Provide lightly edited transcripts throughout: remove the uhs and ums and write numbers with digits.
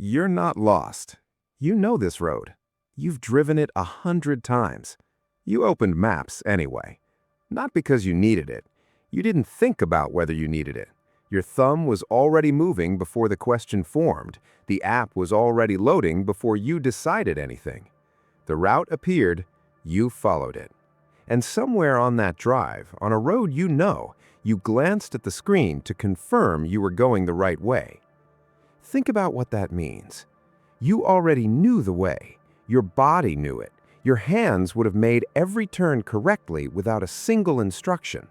You're not lost. You know this road. You've driven it 100 times. You opened maps anyway. Not because you needed it. You didn't think about whether you needed it. Your thumb was already moving before the question formed. The app was already loading before you decided anything. The route appeared, you followed it. And somewhere on that drive, on a road you know, you glanced at the screen to confirm you were going the right way. Think about what that means. You already knew the way. Your body knew it. Your hands would have made every turn correctly without a single instruction.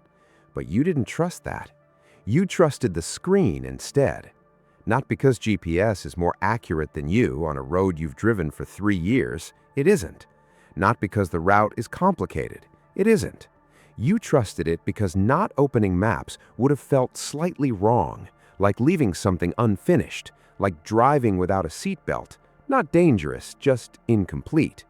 But you didn't trust that. You trusted the screen instead. Not because GPS is more accurate than you on a road you've driven for 3 years. It isn't. Not because the route is complicated. It isn't. You trusted it because not opening maps would have felt slightly wrong, like leaving something unfinished, like driving without a seatbelt. Not dangerous, just incomplete.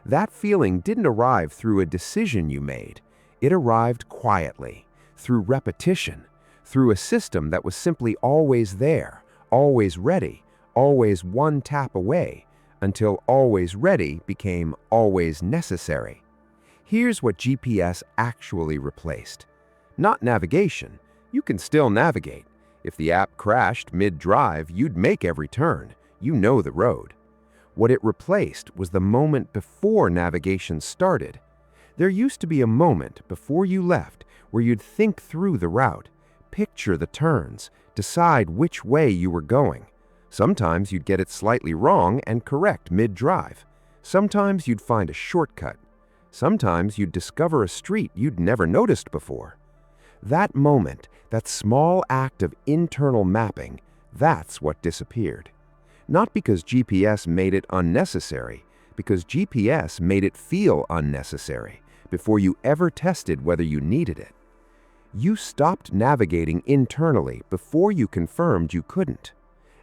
That feeling didn't arrive through a decision you made. It arrived quietly, through repetition, through a system that was simply always there, always ready, always one tap away, until always ready became always necessary. Here's what GPS actually replaced. Not navigation. You can still navigate. If the app crashed mid-drive, you'd make every turn. You know the road. What it replaced was the moment before navigation started. There used to be a moment before you left where you'd think through the route, picture the turns, decide which way you were going. Sometimes you'd get it slightly wrong and correct mid-drive. Sometimes you'd find a shortcut. Sometimes you'd discover a street you'd never noticed before. That moment, that small act of internal mapping, that's what disappeared. Not because GPS made it unnecessary, because GPS made it feel unnecessary before you ever tested whether you needed it. You stopped navigating internally before you confirmed you couldn't,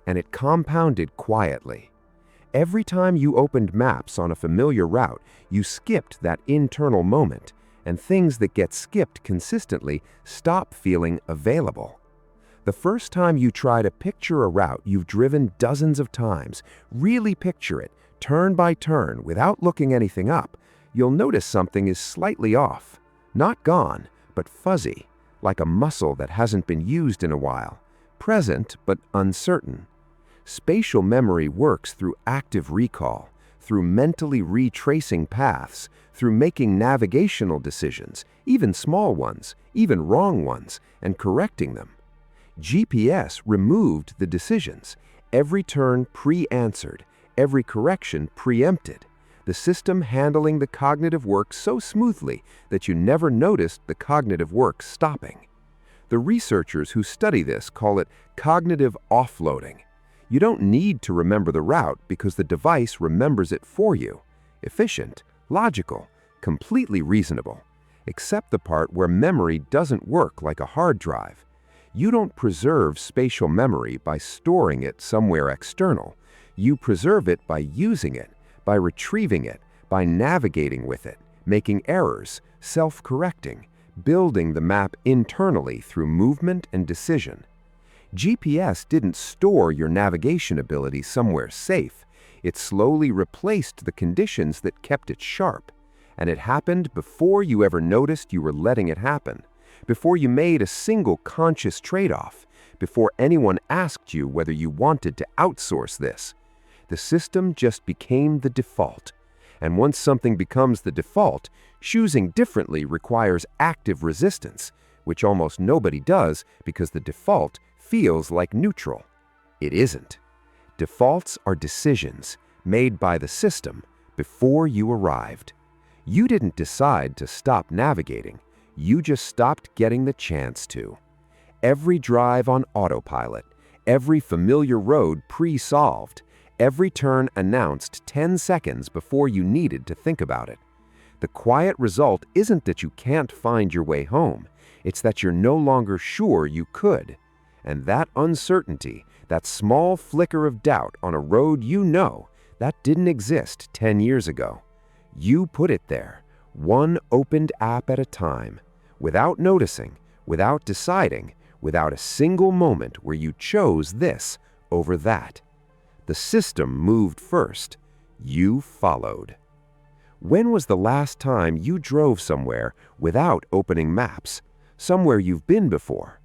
and it compounded quietly. Every time you opened maps on a familiar route, you skipped that internal moment, and things that get skipped consistently stop feeling available. The first time you try to picture a route you've driven dozens of times, really picture it, turn by turn, without looking anything up, you'll notice something is slightly off. Not gone, but fuzzy, like a muscle that hasn't been used in a while. Present, but uncertain. Spatial memory works through active recall, through mentally retracing paths, through making navigational decisions, even small ones, even wrong ones, and correcting them. GPS removed the decisions, every turn pre-answered, every correction preempted, the system handling the cognitive work so smoothly that you never noticed the cognitive work stopping. The researchers who study this call it cognitive offloading. You don't need to remember the route because the device remembers it for you. Efficient, logical, completely reasonable, except the part where memory doesn't work like a hard drive. You don't preserve spatial memory by storing it somewhere external. You preserve it by using it, by retrieving it, by navigating with it, making errors, self-correcting, building the map internally through movement and decision. GPS didn't store your navigation ability somewhere safe. It slowly replaced the conditions that kept it sharp. And it happened before you ever noticed you were letting it happen, before you made a single conscious trade-off, before anyone asked you whether you wanted to outsource this. The system just became the default. And once something becomes the default, choosing differently requires active resistance, which almost nobody does because the default feels like neutral. It isn't. Defaults are decisions made by the system before you arrived. You didn't decide to stop navigating. You just stopped getting the chance to. Every drive on autopilot, every familiar road pre-solved, every turn announced 10 seconds before you needed to think about it. The quiet result isn't that you can't find your way home. It's that you're no longer sure you could. And that uncertainty, that small flicker of doubt on a road you know, that didn't exist 10 years ago. You put it there, one opened app at a time, without noticing, without deciding, without a single moment where you chose this over that. The system moved first. You followed. When was the last time you drove somewhere without opening maps? Somewhere you've been before?